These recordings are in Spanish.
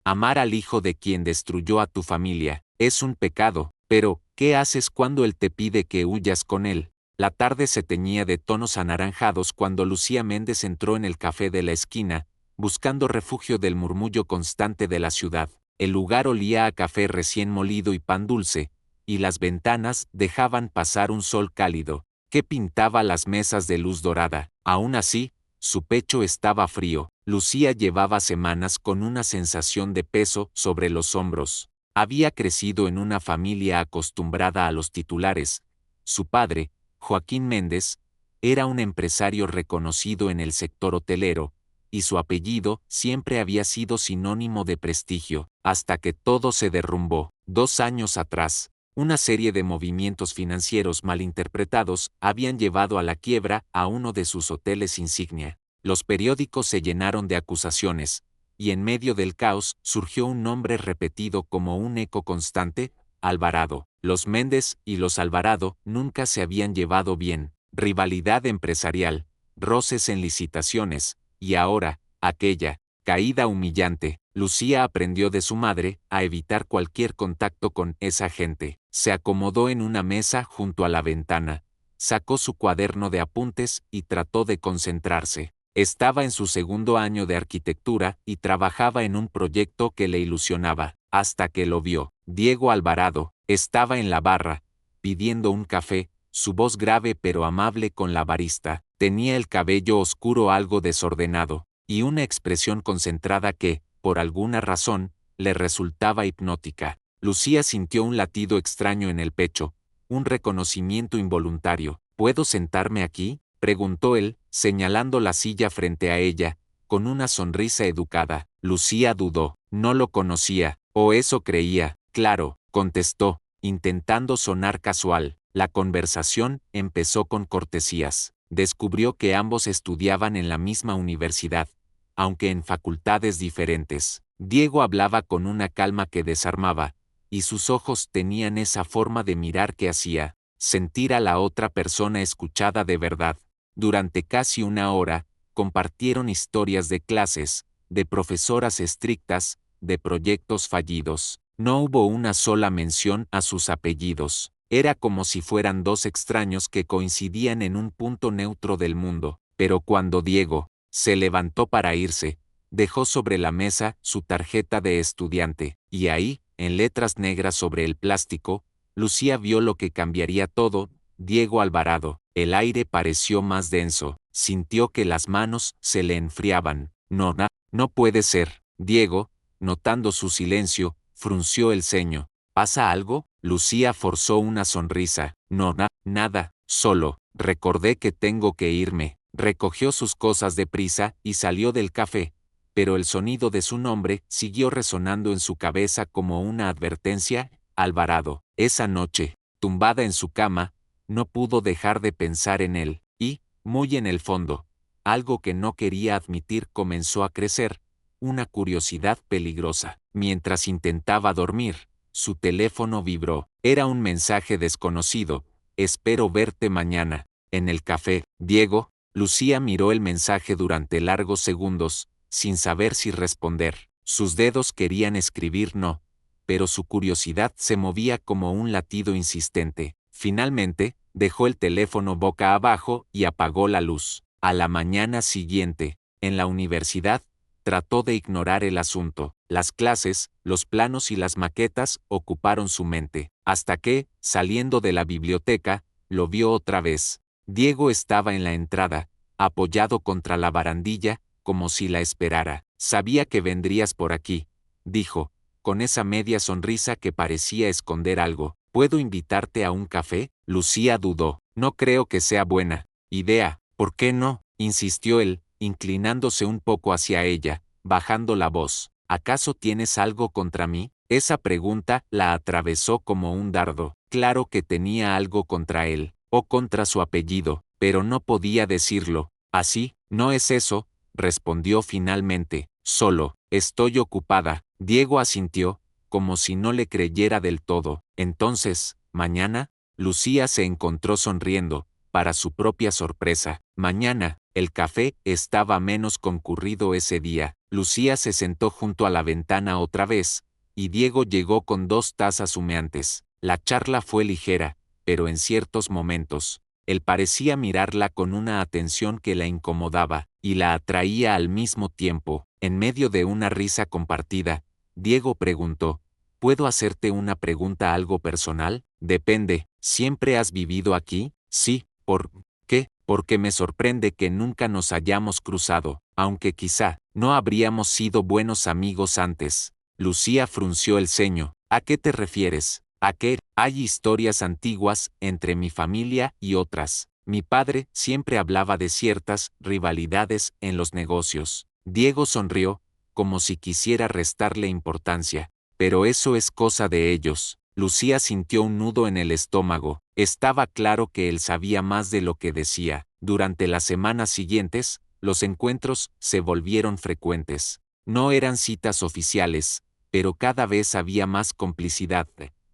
Amar al hijo de quien destruyó a tu familia es un pecado, pero ¿qué haces cuando él te pide que huyas con él? La tarde se teñía de tonos anaranjados cuando Lucía Méndez entró en el café de la esquina, buscando refugio del murmullo constante de la ciudad. El lugar olía a café recién molido y pan dulce, y las ventanas dejaban pasar un sol cálido, que pintaba las mesas de luz dorada. Aún así, su pecho estaba frío. Lucía llevaba semanas con una sensación de peso sobre los hombros. Había crecido en una familia acostumbrada a los titulares. Su padre, Joaquín Méndez, era un empresario reconocido en el sector hotelero, y su apellido siempre había sido sinónimo de prestigio, hasta que todo se derrumbó. 2 años atrás, una serie de movimientos financieros malinterpretados habían llevado a la quiebra a uno de sus hoteles insignia. Los periódicos se llenaron de acusaciones, y en medio del caos surgió un nombre repetido como un eco constante: Alvarado. Los Méndez y los Alvarado nunca se habían llevado bien. Rivalidad empresarial, roces en licitaciones, y ahora, aquella caída humillante. Lucía aprendió de su madre a evitar cualquier contacto con esa gente. Se acomodó en una mesa junto a la ventana, sacó su cuaderno de apuntes y trató de concentrarse. Estaba en su segundo año de arquitectura y trabajaba en un proyecto que le ilusionaba, hasta que lo vio. Diego Alvarado estaba en la barra, pidiendo un café, su voz grave pero amable con la barista. Tenía el cabello oscuro algo desordenado, y una expresión concentrada que, por alguna razón, le resultaba hipnótica. Lucía sintió un latido extraño en el pecho, un reconocimiento involuntario. ¿Puedo sentarme aquí?, preguntó él, señalando la silla frente a ella, con una sonrisa educada. Lucía dudó. No lo conocía, o eso creía. Claro, contestó, intentando sonar casual. La conversación empezó con cortesías. Descubrió que ambos estudiaban en la misma universidad, aunque en facultades diferentes. Diego hablaba con una calma que desarmaba, y sus ojos tenían esa forma de mirar que hacía sentir a la otra persona escuchada de verdad. Durante casi una hora, compartieron historias de clases, de profesoras estrictas, de proyectos fallidos. No hubo una sola mención a sus apellidos. Era como si fueran dos extraños que coincidían en un punto neutro del mundo. Pero cuando Diego se levantó para irse, dejó sobre la mesa su tarjeta de estudiante, y ahí, en letras negras sobre el plástico, Lucía vio lo que cambiaría todo: Diego Alvarado. El aire pareció más denso, sintió que las manos se le enfriaban. No puede ser. Diego, notando su silencio, frunció el ceño. ¿Pasa algo? Lucía forzó una sonrisa. Nada, solo, recordé que tengo que irme. Recogió sus cosas deprisa y salió del café, pero el sonido de su nombre siguió resonando en su cabeza como una advertencia. Alvarado. Esa noche, tumbada en su cama, no pudo dejar de pensar en él, y, muy en el fondo, algo que no quería admitir comenzó a crecer, una curiosidad peligrosa. Mientras intentaba dormir, su teléfono vibró. Era un mensaje desconocido: espero verte mañana, en el café. Diego. Lucía miró el mensaje durante largos segundos, sin saber si responder. Sus dedos querían escribir no, pero su curiosidad se movía como un latido insistente. Finalmente, dejó el teléfono boca abajo y apagó la luz. A la mañana siguiente, en la universidad, trató de ignorar el asunto. Las clases, los planos y las maquetas ocuparon su mente, hasta que, saliendo de la biblioteca, lo vio otra vez. Diego estaba en la entrada, apoyado contra la barandilla, como si la esperara. Sabía que vendrías por aquí, dijo, con esa media sonrisa que parecía esconder algo. ¿Puedo invitarte a un café? Lucía dudó. No creo que sea buena idea. ¿Por qué no?, insistió él, inclinándose un poco hacia ella, bajando la voz. ¿Acaso tienes algo contra mí? Esa pregunta la atravesó como un dardo. Claro que tenía algo contra él, o contra su apellido, pero no podía decirlo. Así, no es eso, respondió finalmente. Solo, estoy ocupada. Diego asintió, como si no le creyera del todo. Entonces, ¿mañana? Lucía se encontró sonriendo, para su propia sorpresa. Mañana, El café estaba menos concurrido ese día. Lucía se sentó junto a la ventana otra vez, y Diego llegó con 2 tazas humeantes. La charla fue ligera, pero en ciertos momentos, él parecía mirarla con una atención que la incomodaba y la atraía al mismo tiempo. En medio de una risa compartida, Diego preguntó: ¿Puedo hacerte una pregunta algo personal? Depende, ¿siempre has vivido aquí? Sí, ¿por qué? Porque me sorprende que nunca nos hayamos cruzado, aunque quizá no habríamos sido buenos amigos antes. Lucía frunció el ceño. ¿A qué te refieres? ¿A qué? Hay historias antiguas entre mi familia y otras. Mi padre siempre hablaba de ciertas rivalidades en los negocios. Diego sonrió, como si quisiera restarle importancia. Pero eso es cosa de ellos. Lucía sintió un nudo en el estómago. Estaba claro que él sabía más de lo que decía. Durante las semanas siguientes, los encuentros se volvieron frecuentes. No eran citas oficiales, pero cada vez había más complicidad.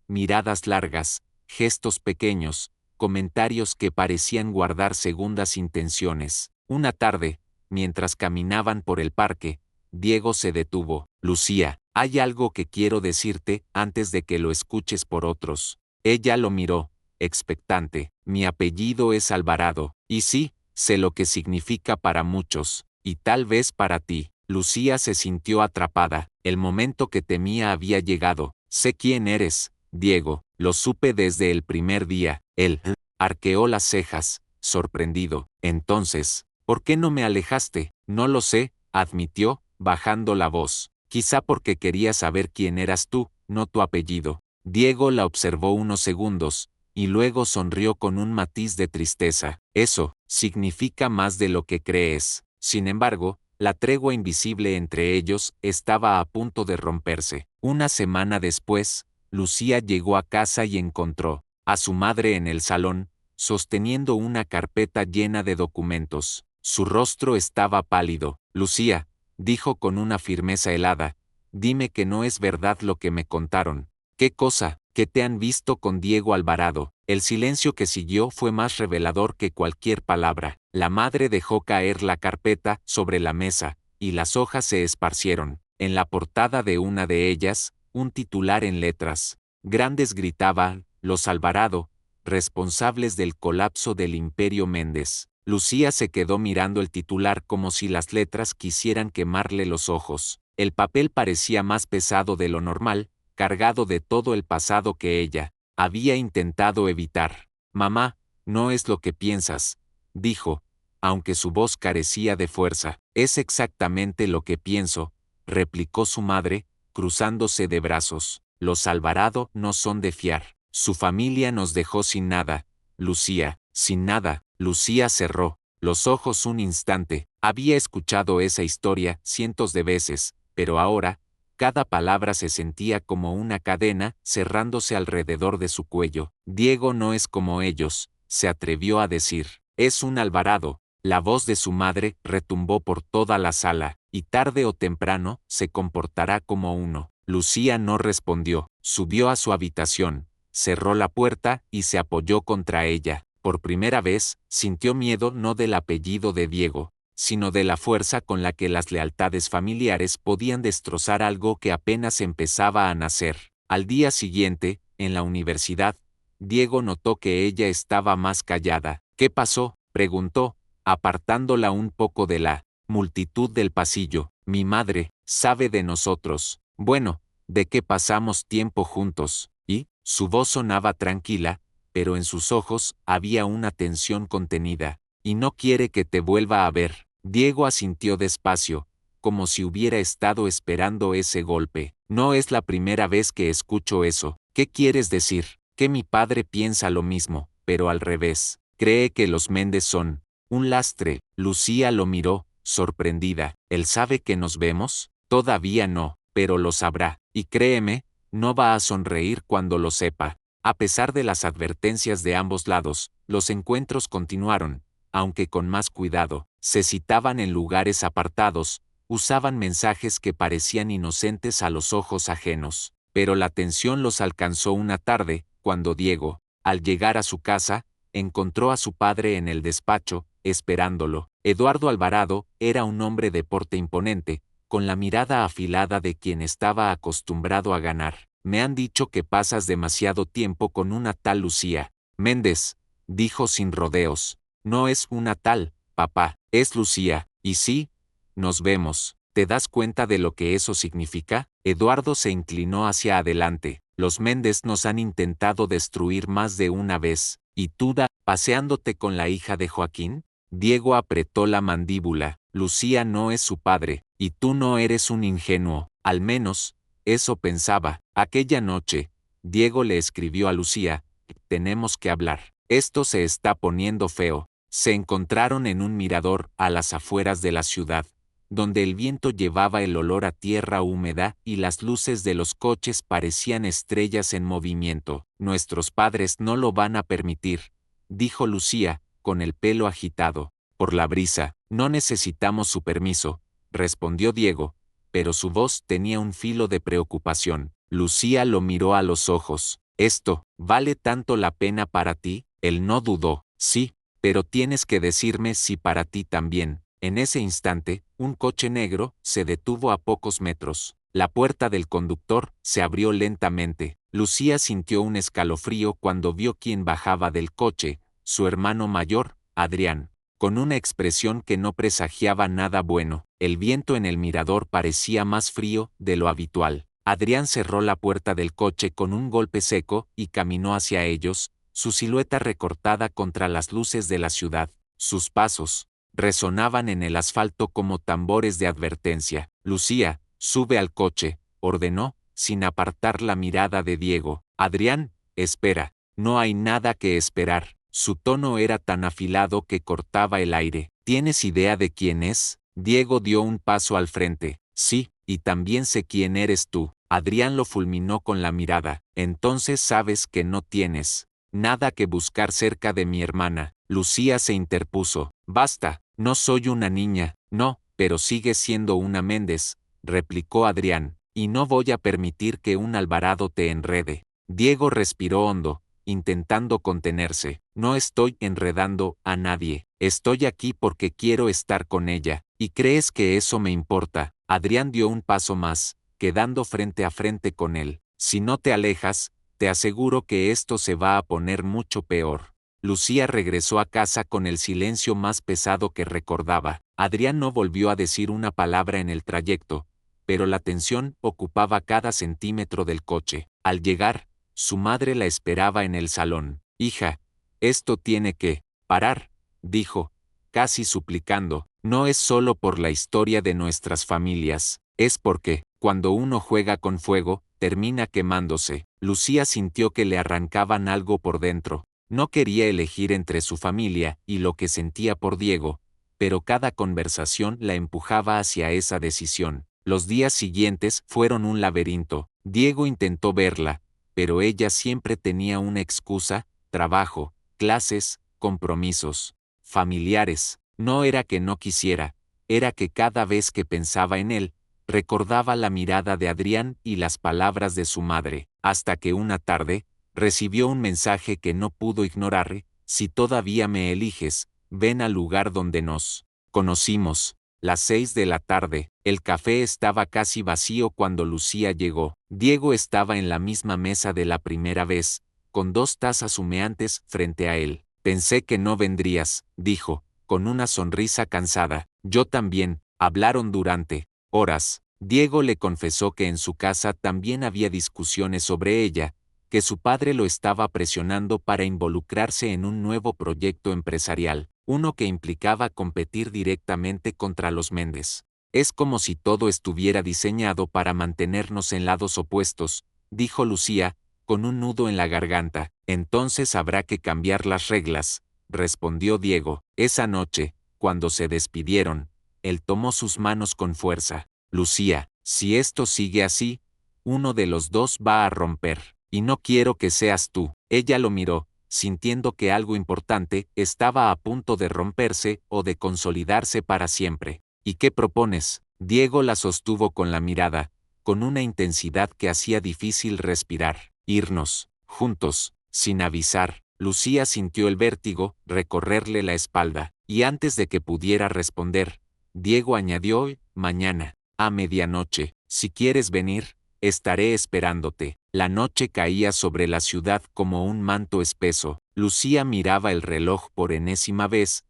Miradas largas, gestos pequeños, comentarios que parecían guardar segundas intenciones. Una tarde, mientras caminaban por el parque, Diego se detuvo. Lucía, hay algo que quiero decirte antes de que lo escuches por otros. Ella lo miró, expectante. Mi apellido es Alvarado, y sí, sé lo que significa para muchos, y tal vez para ti. Lucía se sintió atrapada. El momento que temía había llegado. Sé quién eres, Diego, lo supe desde el primer día. Él arqueó las cejas, sorprendido. Entonces, ¿por qué no me alejaste? No lo sé, admitió, bajando la voz. Quizá porque quería saber quién eras tú, no tu apellido. Diego la observó unos segundos, y luego sonrió con un matiz de tristeza. Eso significa más de lo que crees. Sin embargo, la tregua invisible entre ellos estaba a punto de romperse. Una semana después, Lucía llegó a casa y encontró a su madre en el salón, sosteniendo una carpeta llena de documentos. Su rostro estaba pálido. Lucía, dijo con una firmeza helada, dime que no es verdad lo que me contaron. ¿Qué cosa? Que te han visto con Diego Alvarado. El silencio que siguió fue más revelador que cualquier palabra. La madre dejó caer la carpeta sobre la mesa, y las hojas se esparcieron. En la portada de una de ellas, un titular en letras grandes gritaba: Los Alvarado, responsables del colapso del Imperio Méndez. Lucía se quedó mirando el titular como si las letras quisieran quemarle los ojos. El papel parecía más pesado de lo normal, cargado de todo el pasado que ella había intentado evitar. Mamá, no es lo que piensas, dijo, aunque su voz carecía de fuerza. Es exactamente lo que pienso, replicó su madre, cruzándose de brazos. Los Alvarado no son de fiar. Su familia nos dejó sin nada. Lucía, sin nada. Lucía cerró los ojos un instante. Había escuchado esa historia cientos de veces, pero ahora, cada palabra se sentía como una cadena cerrándose alrededor de su cuello. Diego no es como ellos, se atrevió a decir. Es un Alvarado. La voz de su madre retumbó por toda la sala, y tarde o temprano se comportará como uno. Lucía no respondió. Subió a su habitación, cerró la puerta y se apoyó contra ella. Por primera vez, sintió miedo no del apellido de Diego, sino de la fuerza con la que las lealtades familiares podían destrozar algo que apenas empezaba a nacer. Al día siguiente, en la universidad, Diego notó que ella estaba más callada. ¿Qué pasó?, preguntó, apartándola un poco de la multitud del pasillo. Mi madre sabe de nosotros. Bueno, de que pasamos tiempo juntos. Y su voz sonaba tranquila, pero en sus ojos había una tensión contenida. Y no quiere que te vuelva a ver. Diego asintió despacio, como si hubiera estado esperando ese golpe. No es la primera vez que escucho eso. ¿Qué quieres decir? Que mi padre piensa lo mismo, pero al revés. Cree que los Méndez son un lastre. Lucía lo miró, sorprendida. ¿Él sabe que nos vemos? Todavía no, pero lo sabrá. Y créeme, no va a sonreír cuando lo sepa. A pesar de las advertencias de ambos lados, los encuentros continuaron, aunque con más cuidado. Se citaban en lugares apartados, usaban mensajes que parecían inocentes a los ojos ajenos. Pero la tensión los alcanzó una tarde, cuando Diego, al llegar a su casa, encontró a su padre en el despacho, esperándolo. Eduardo Alvarado era un hombre de porte imponente, con la mirada afilada de quien estaba acostumbrado a ganar. Me han dicho que pasas demasiado tiempo con una tal Lucía Méndez, dijo sin rodeos. No es una tal, papá, es Lucía, y sí, nos vemos. ¿Te das cuenta de lo que eso significa? Eduardo se inclinó hacia adelante. Los Méndez nos han intentado destruir más de una vez. ¿Y tú paseándote con la hija de Joaquín? Diego apretó la mandíbula. Lucía no es su padre, y tú no eres un ingenuo. Al menos, eso pensaba. Aquella noche, Diego le escribió a Lucía: tenemos que hablar. Esto se está poniendo feo. Se encontraron en un mirador a las afueras de la ciudad, donde el viento llevaba el olor a tierra húmeda y las luces de los coches parecían estrellas en movimiento. Nuestros padres no lo van a permitir, dijo Lucía, con el pelo agitado. Por la brisa, no necesitamos su permiso, respondió Diego, pero su voz tenía un filo de preocupación. Lucía lo miró a los ojos. ¿Esto vale tanto la pena para ti? Él no dudó. Sí, pero tienes que decirme si para ti también. En ese instante, un coche negro se detuvo a pocos metros. La puerta del conductor se abrió lentamente. Lucía sintió un escalofrío cuando vio quién bajaba del coche, su hermano mayor, Adrián, con una expresión que no presagiaba nada bueno. El viento en el mirador parecía más frío de lo habitual. Adrián cerró la puerta del coche con un golpe seco y caminó hacia ellos, su silueta recortada contra las luces de la ciudad. Sus pasos resonaban en el asfalto como tambores de advertencia. Lucía, sube al coche, ordenó, sin apartar la mirada de Diego. Adrián, espera, no hay nada que esperar. Su tono era tan afilado que cortaba el aire. ¿Tienes idea de quién es? Diego dio un paso al frente. Sí, y también sé quién eres tú. Adrián lo fulminó con la mirada. Entonces sabes que no tienes nada que buscar cerca de mi hermana. Lucía se interpuso. Basta, no soy una niña. No, pero sigues siendo una Méndez, replicó Adrián, y no voy a permitir que un Alvarado te enrede. Diego respiró hondo, intentando contenerse. No estoy enredando a nadie. Estoy aquí porque quiero estar con ella. ¿Y crees que eso me importa? Adrián dio un paso más, quedando frente a frente con él. Si no te alejas, te aseguro que esto se va a poner mucho peor. Lucía regresó a casa con el silencio más pesado que recordaba. Adrián no volvió a decir una palabra en el trayecto, pero la tensión ocupaba cada centímetro del coche. Al llegar, su madre la esperaba en el salón. Hija, esto tiene que parar, dijo, casi suplicando. No es solo por la historia de nuestras familias, es porque, cuando uno juega con fuego, termina quemándose. Lucía sintió que le arrancaban algo por dentro. No quería elegir entre su familia y lo que sentía por Diego, pero cada conversación la empujaba hacia esa decisión. Los días siguientes fueron un laberinto. Diego intentó verla, pero ella siempre tenía una excusa: trabajo, clases, compromisos familiares. No era que no quisiera, era que cada vez que pensaba en él, recordaba la mirada de Adrián y las palabras de su madre, hasta que una tarde, recibió un mensaje que no pudo ignorar: si todavía me eliges, ven al lugar donde nos conocimos. Las 6 de la tarde, el café estaba casi vacío cuando Lucía llegó. Diego estaba en la misma mesa de la primera vez, con 2 tazas humeantes frente a él. Pensé que no vendrías, dijo, con una sonrisa cansada. Yo también. Hablaron durante horas. Diego le confesó que en su casa también había discusiones sobre ella, que su padre lo estaba presionando para involucrarse en un nuevo proyecto empresarial, uno que implicaba competir directamente contra los Méndez. Es como si todo estuviera diseñado para mantenernos en lados opuestos, dijo Lucía, con un nudo en la garganta. Entonces habrá que cambiar las reglas, respondió Diego. Esa noche, cuando se despidieron, él tomó sus manos con fuerza. Lucía, si esto sigue así, uno de los dos va a romper, y no quiero que seas tú. Ella lo miró, sintiendo que algo importante estaba a punto de romperse o de consolidarse para siempre. ¿Y qué propones? Diego la sostuvo con la mirada, con una intensidad que hacía difícil respirar. Irnos, juntos, sin avisar. Lucía sintió el vértigo recorrerle la espalda. Y antes de que pudiera responder, Diego añadió, mañana, a medianoche, si quieres venir, estaré esperándote. La noche caía sobre la ciudad como un manto espeso. Lucía miraba el reloj por enésima vez,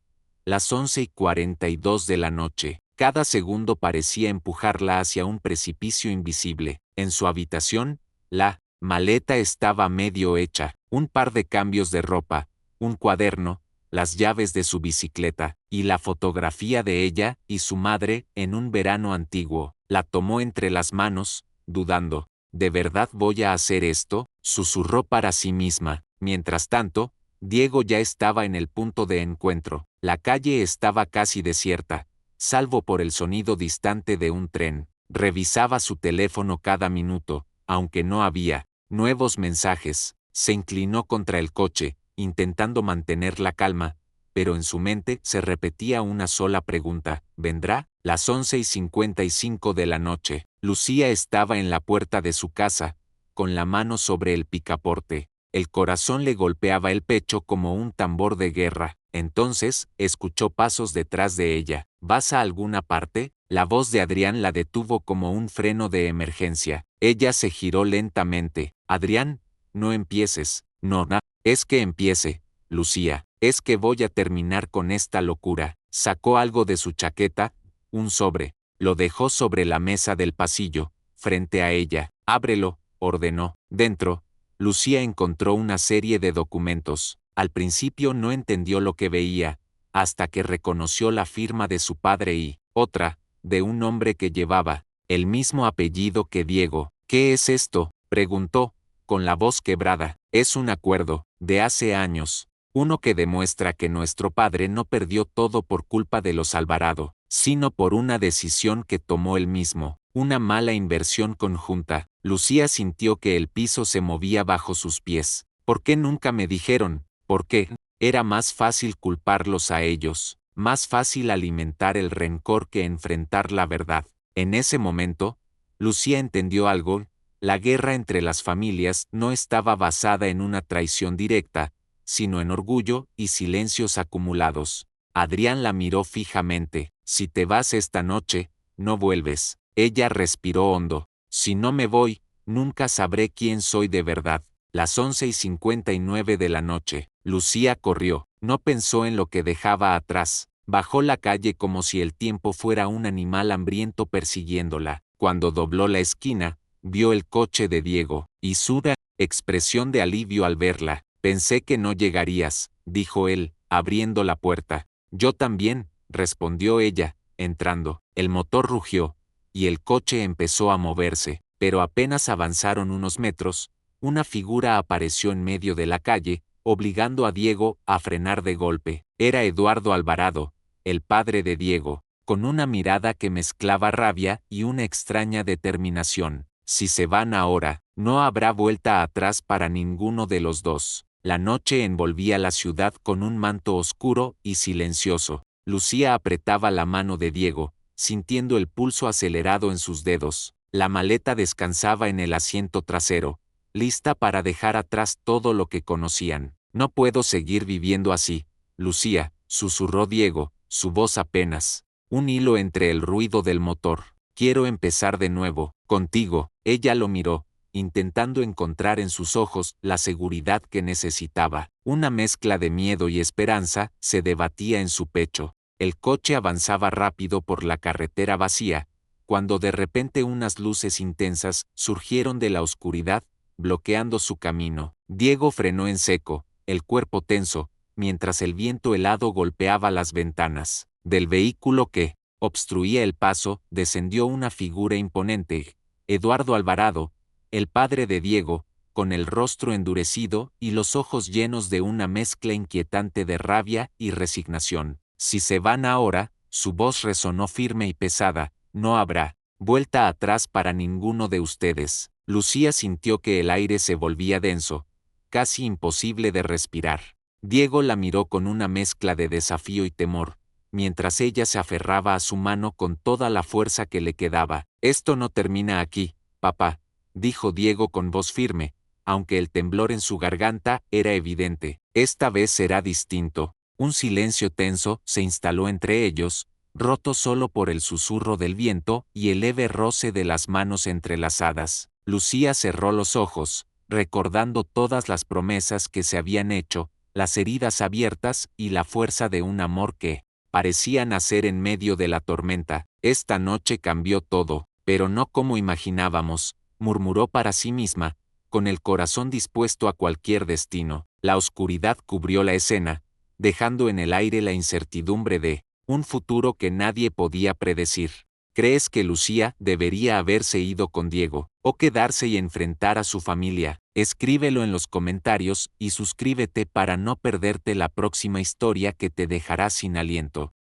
las 11:42 de la noche. Cada segundo parecía empujarla hacia un precipicio invisible. En su habitación, la maleta estaba medio hecha, un par de cambios de ropa, un cuaderno, las llaves de su bicicleta, y la fotografía de ella y su madre en un verano antiguo. La tomó entre las manos, dudando. ¿De verdad voy a hacer esto?, susurró para sí misma. Mientras tanto, Diego ya estaba en el punto de encuentro. La calle estaba casi desierta, salvo por el sonido distante de un tren. Revisaba su teléfono cada minuto, aunque no había nuevos mensajes. Se inclinó contra el coche, intentando mantener la calma, pero en su mente se repetía una sola pregunta: ¿vendrá? Las 11:55 de la noche. Lucía estaba en la puerta de su casa, con la mano sobre el picaporte. El corazón le golpeaba el pecho como un tambor de guerra. Entonces, escuchó pasos detrás de ella. ¿Vas a alguna parte? La voz de Adrián la detuvo como un freno de emergencia. Ella se giró lentamente. Adrián, no empieces. No, es que empiece, Lucía. Es que voy a terminar con esta locura. Sacó algo de su chaqueta, un sobre. Lo dejó sobre la mesa del pasillo, frente a ella. Ábrelo, ordenó. Dentro, Lucía encontró una serie de documentos. Al principio no entendió lo que veía, hasta que reconoció la firma de su padre y otra, de un hombre que llevaba el mismo apellido que Diego. ¿Qué es esto?, preguntó, con la voz quebrada. Es un acuerdo, de hace años, uno que demuestra que nuestro padre no perdió todo por culpa de los Alvarado, sino por una decisión que tomó él mismo, una mala inversión conjunta. Lucía sintió que el piso se movía bajo sus pies. ¿Por qué nunca me dijeron? ¿Por qué? Era más fácil culparlos a ellos, más fácil alimentar el rencor que enfrentar la verdad. En ese momento, Lucía entendió algo: la guerra entre las familias no estaba basada en una traición directa, sino en orgullo y silencios acumulados. Adrián la miró fijamente. Si te vas esta noche, no vuelves. Ella respiró hondo. Si no me voy, nunca sabré quién soy de verdad. Las 11:59 de la noche. Lucía corrió. No pensó en lo que dejaba atrás. Bajó la calle como si el tiempo fuera un animal hambriento persiguiéndola. Cuando dobló la esquina, vio el coche de Diego, y su expresión de alivio al verla. Pensé que no llegarías, dijo él, abriendo la puerta. Yo también, respondió ella, entrando. El motor rugió, y el coche empezó a moverse, pero apenas avanzaron unos metros, una figura apareció en medio de la calle, obligando a Diego a frenar de golpe. Era Eduardo Alvarado, el padre de Diego, con una mirada que mezclaba rabia y una extraña determinación. Si se van ahora, no habrá vuelta atrás para ninguno de los dos. La noche envolvía la ciudad con un manto oscuro y silencioso. Lucía apretaba la mano de Diego, sintiendo el pulso acelerado en sus dedos. La maleta descansaba en el asiento trasero, lista para dejar atrás todo lo que conocían. No puedo seguir viviendo así, Lucía, susurró Diego, su voz apenas un hilo entre el ruido del motor. Quiero empezar de nuevo, contigo. Ella lo miró, intentando encontrar en sus ojos la seguridad que necesitaba. Una mezcla de miedo y esperanza se debatía en su pecho. El coche avanzaba rápido por la carretera vacía, cuando de repente unas luces intensas surgieron de la oscuridad, bloqueando su camino. Diego frenó en seco, el cuerpo tenso, mientras el viento helado golpeaba las ventanas. Del vehículo que obstruía el paso, descendió una figura imponente: Eduardo Alvarado, el padre de Diego, con el rostro endurecido y los ojos llenos de una mezcla inquietante de rabia y resignación. Si se van ahora, su voz resonó firme y pesada, no habrá vuelta atrás para ninguno de ustedes. Lucía sintió que el aire se volvía denso, casi imposible de respirar. Diego la miró con una mezcla de desafío y temor, mientras ella se aferraba a su mano con toda la fuerza que le quedaba. Esto no termina aquí, papá, dijo Diego con voz firme, aunque el temblor en su garganta era evidente. Esta vez será distinto. Un silencio tenso se instaló entre ellos, roto solo por el susurro del viento y el leve roce de las manos entrelazadas. Lucía cerró los ojos, recordando todas las promesas que se habían hecho, las heridas abiertas y la fuerza de un amor que parecía nacer en medio de la tormenta. Esta noche cambió todo, pero no como imaginábamos, murmuró para sí misma, con el corazón dispuesto a cualquier destino. La oscuridad cubrió la escena, dejando en el aire la incertidumbre de un futuro que nadie podía predecir. ¿Crees que Lucía debería haberse ido con Diego, o quedarse y enfrentar a su familia? Escríbelo en los comentarios y suscríbete para no perderte la próxima historia que te dejará sin aliento.